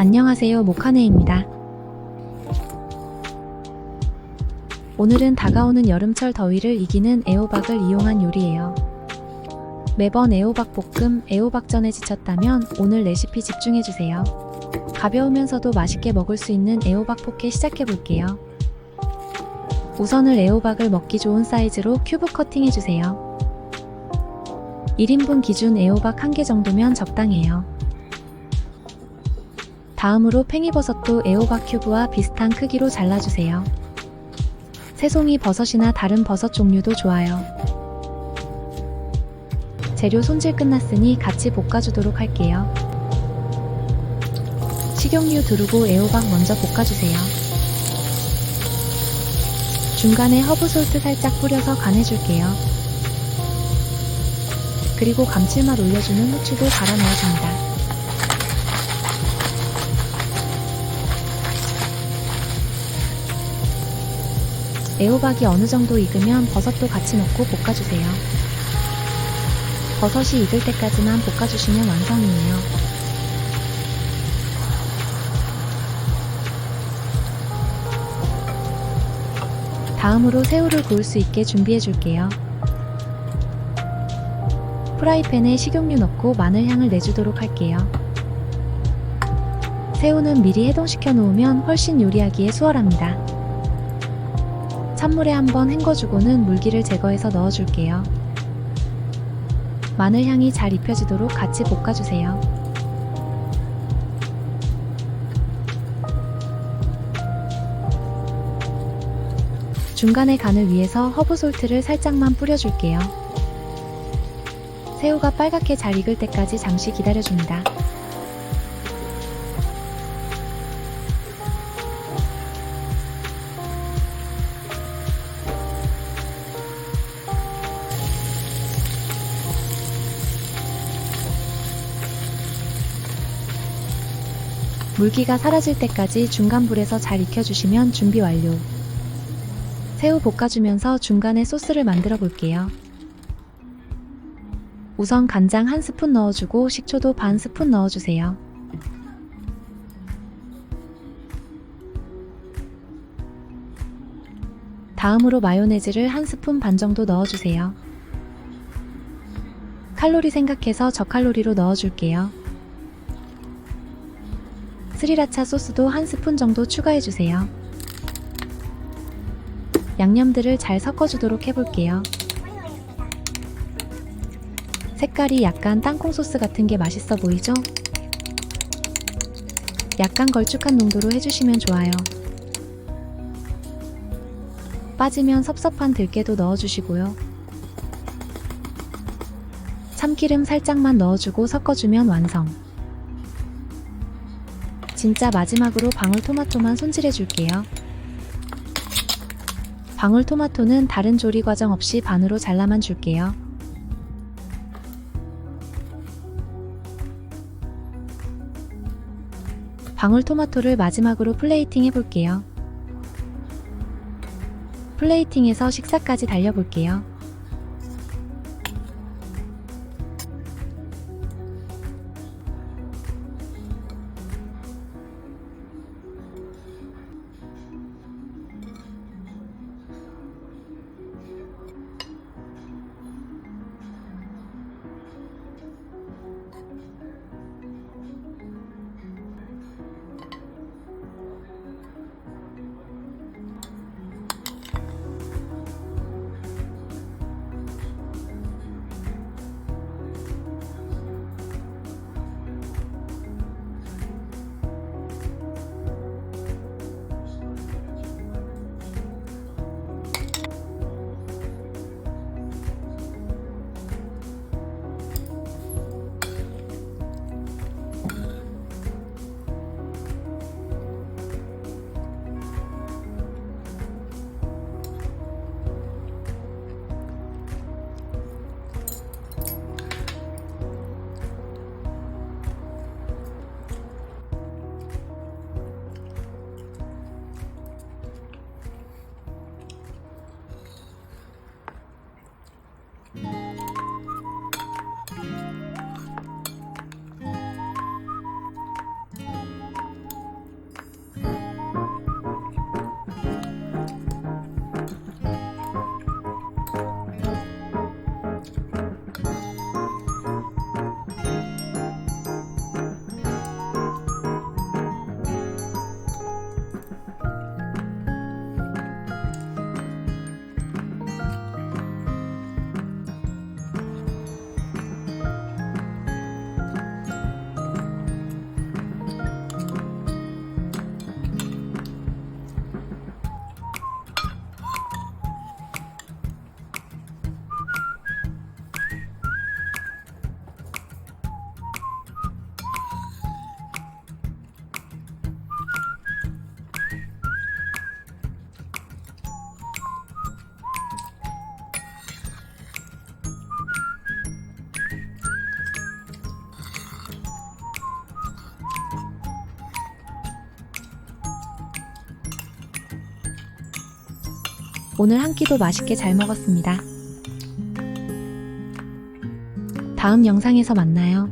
안녕하세요, 모카네입니다. 오늘은 다가오는 여름철 더위를 이기는 애호박을 이용한 요리예요. 매번 애호박 볶음, 애호박전에 지쳤다면 오늘 레시피 집중해주세요. 가벼우면서도 맛있게 먹을 수 있는 애호박 포케 시작해볼게요. 우선은 애호박을 먹기 좋은 사이즈로 큐브 커팅해주세요. 1인분 기준 애호박 1개 정도면 적당해요. 다음으로 팽이버섯도 애호박 큐브와 비슷한 크기로 잘라주세요. 새송이 버섯이나 다른 버섯 종류도 좋아요. 재료 손질 끝났으니 같이 볶아주도록 할게요. 식용유 두르고 애호박 먼저 볶아주세요. 중간에 허브솔트 살짝 뿌려서 간해줄게요. 그리고 감칠맛 올려주는 후추도 갈아 넣어줍니다. 애호박이 어느 정도 익으면 버섯도 같이 넣고 볶아주세요. 버섯이 익을 때까지만 볶아주시면 완성이에요. 다음으로 새우를 구울 수 있게 준비해줄게요. 프라이팬에 식용유 넣고 마늘 향을 내주도록 할게요. 새우는 미리 해동시켜 놓으면 훨씬 요리하기에 수월합니다. 찬물에 한번 헹궈주고는 물기를 제거해서 넣어줄게요. 마늘 향이 잘 입혀지도록 같이 볶아주세요. 중간에 간을 위해서 허브솔트를 살짝만 뿌려줄게요. 새우가 빨갛게 잘 익을 때까지 잠시 기다려줍니다. 물기가 사라질 때까지 중간 불에서 잘 익혀주시면 준비 완료. 새우 볶아주면서 중간에 소스를 만들어 볼게요. 우선 간장 1스푼 넣어주고 식초도 반 스푼 넣어주세요. 다음으로 마요네즈를 1스푼 반 정도 넣어주세요. 칼로리 생각해서 저칼로리로 넣어줄게요. 스리라차 소스도 1스푼 정도 추가해주세요. 양념들을 잘 섞어주도록 해볼게요. 색깔이 약간 땅콩 소스 같은 게 맛있어 보이죠? 약간 걸쭉한 농도로 해주시면 좋아요. 빠지면 섭섭한 들깨도 넣어주시고요. 참기름 살짝만 넣어주고 섞어주면 완성. 진짜 마지막으로 방울토마토만 손질해줄게요. 방울토마토는 다른 조리 과정 없이 반으로 잘라만 줄게요. 방울토마토를 마지막으로 플레이팅 해볼게요. 플레이팅해서 식사까지 달려볼게요. 오늘 한 끼도 맛있게 잘 먹었습니다. 다음 영상에서 만나요.